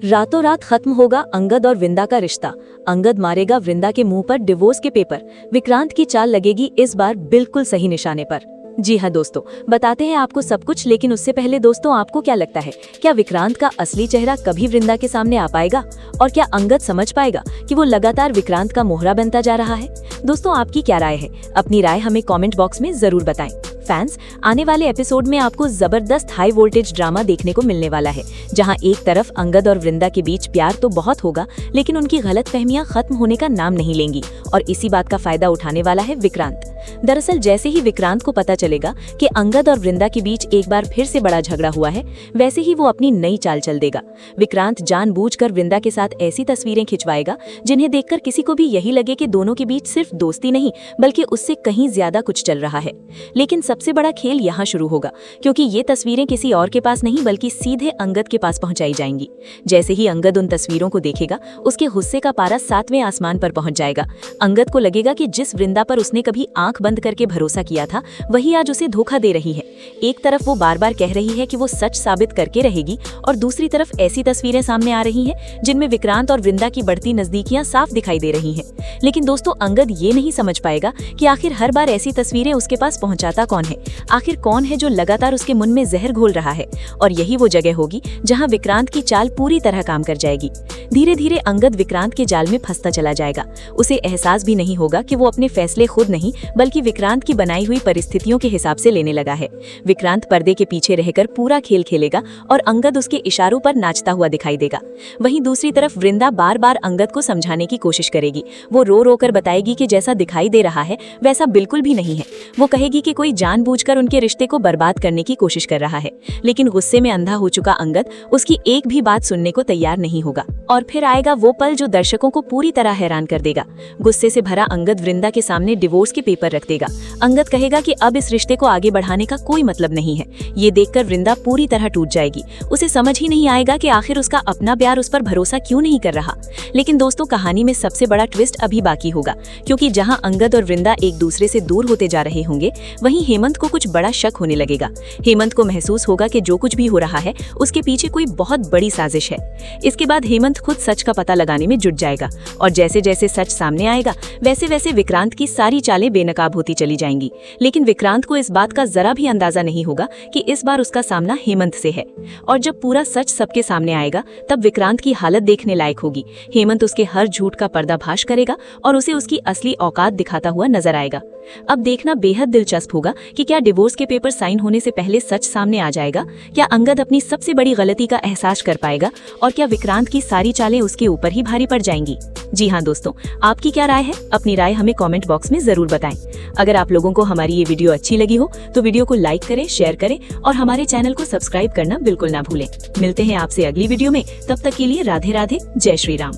रातों रात खत्म होगा अंगद और वृंदा का रिश्ता। अंगद मारेगा वृंदा के मुंह पर डिवोर्स के पेपर। विक्रांत की चाल लगेगी इस बार बिल्कुल सही निशाने पर। जी हाँ दोस्तों, बताते हैं आपको सब कुछ, लेकिन उससे पहले दोस्तों आपको क्या लगता है, क्या विक्रांत का असली चेहरा कभी वृंदा के सामने आ पाएगा? और क्या अंगद समझ पाएगा कि वो लगातार विक्रांत का मोहरा बनता जा रहा है? दोस्तों आपकी क्या राय है? अपनी राय हमें कमेंट बॉक्स में जरूर बताएं। फैंस, आने वाले एपिसोड में आपको जबरदस्त हाई वोल्टेज ड्रामा देखने को मिलने वाला है, जहां एक तरफ अंगद और वृंदा के बीच प्यार तो बहुत होगा, लेकिन उनकी गलतफहमियां खत्म होने का नाम नहीं लेंगी और इसी बात का फायदा उठाने वाला है विक्रांत। दरअसल जैसे ही विक्रांत को पता चलेगा कि अंगद और वृंदा के बीच एक बार फिर से बड़ा झगड़ा हुआ है, वैसे ही वो अपनी नई चाल चल देगा। विक्रांत जानबूझकर वृंदा के साथ ऐसी तस्वीरें खिंचवाएगा जिन्हें देखकर किसी को भी यही लगे कि दोनों के बीच सिर्फ दोस्ती नहीं बल्कि उससे कहीं ज्यादा कुछ चल रहा है। लेकिन सबसे बड़ा खेल यहाँ शुरू होगा, क्योंकि ये तस्वीरें किसी और के पास नहीं बल्कि सीधे अंगद के पास पहुंचाई जाएंगी। जैसे ही अंगद उन तस्वीरों को देखेगा, उसके गुस्से का पारा 7वें आसमान पर पहुंच जाएगा। अंगद को लगेगा कि जिस वृंदा पर उसने कभी आंख बंद करके भरोसा किया था, वही आज उसे धोखा दे रही है। एक तरफ वो बार बार कह रही है कि वो सच साबित करके रहेगी, और दूसरी तरफ ऐसी तस्वीरें सामने आ रही हैं जिनमें विक्रांत और वृंदा की बढ़ती नजदीकियां साफ दिखाई दे रही हैं। लेकिन दोस्तों अंगद ये नहीं समझ पाएगा कि आखिर हर बार ऐसी तस्वीरें उसके पास पहुंचाता कौन है, आखिर कौन है जो लगातार उसके मन में जहर घोल रहा है। और यही वो जगह होगी जहां विक्रांत की चाल पूरी तरह काम कर जाएगी। धीरे धीरे अंगद विक्रांत के जाल में फंसता चला जाएगा। उसे एहसास भी नहीं होगा कि वो अपने फैसले खुद नहीं बल्कि विक्रांत की बनाई हुई परिस्थितियों के हिसाब से लेने लगा है। विक्रांत पर्दे के पीछे रहकर पूरा खेल खेलेगा और अंगद उसके इशारों पर नाचता हुआ दिखाई देगा। वहीं दूसरी तरफ वृंदा बार बार अंगद को समझाने की कोशिश करेगी। वो रो रो कर बताएगी कि जैसा दिखाई दे रहा है वैसा बिल्कुल भी नहीं है। वो कहेगी कि कोई जानबूझकर उनके रिश्ते को बर्बाद करने की कोशिश कर रहा है। लेकिन गुस्से में अंधा हो चुका अंगद उसकी एक भी बात सुनने को तैयार नहीं होगा। और फिर आएगा वो पल जो दर्शकों को पूरी तरह हैरान कर देगा। गुस्से से भरा अंगद वृंदा के सामने डिवोर्स के पेपर रख देगा। अंगद कहेगा कि अब इस रिश्ते को आगे बढ़ाने का कोई मतलब नहीं है। ये देखकर वृंदा पूरी तरह टूट जाएगी। उसे समझ ही नहीं आएगा कि आखिर उसका अपना प्यार उस पर भरोसा क्यों नहीं कर रहा। लेकिन दोस्तों कहानी में सबसे बड़ा ट्विस्ट अभी बाकी होगा, क्योंकि जहां अंगद और वृंदा एक दूसरे से दूर होते जा रहे होंगे, वहीं हेमंत को कुछ बड़ा शक होने लगेगा। हेमंत को महसूस होगा कि जो कुछ भी हो रहा है उसके पीछे कोई बहुत बड़ी साजिश है। इसके बाद हेमंत खुद सच का पता लगाने में जुट जाएगा और जैसे जैसे सच सामने आएगा वैसे वैसे विक्रांत की सारी चालें बेनकाब होती चली जाएंगी। लेकिन विक्रांत को इस बात का जरा भी अंदाजा नहीं होगा कि इस बार उसका सामना हेमंत से है। और जब पूरा सच सबके सामने आएगा तब विक्रांत की हालत देखने लायक होगी। हेमंत उसके हर झूठ का पर्दाफाश करेगा और उसे उसकी असली औकात दिखाता हुआ नजर आएगा। अब देखना बेहद दिलचस्प होगा कि क्या डिवोर्स के पेपर साइन होने से पहले सच सामने आ जाएगा, क्या अंगद अपनी सबसे बड़ी गलती का एहसास कर पाएगा और क्या विक्रांत की सारी चालें उसके ऊपर ही भारी पड़ जाएंगी। जी हाँ दोस्तों, आपकी क्या राय है? अपनी राय हमें कमेंट बॉक्स में जरूर बताएं। अगर आप लोगों को हमारी ये वीडियो अच्छी लगी हो तो वीडियो को लाइक करें, शेयर करें और हमारे चैनल को सब्सक्राइब करना बिल्कुल ना भूलें। मिलते हैं आपसे अगली वीडियो में, तब तक के लिए राधे राधे, जय श्री राम।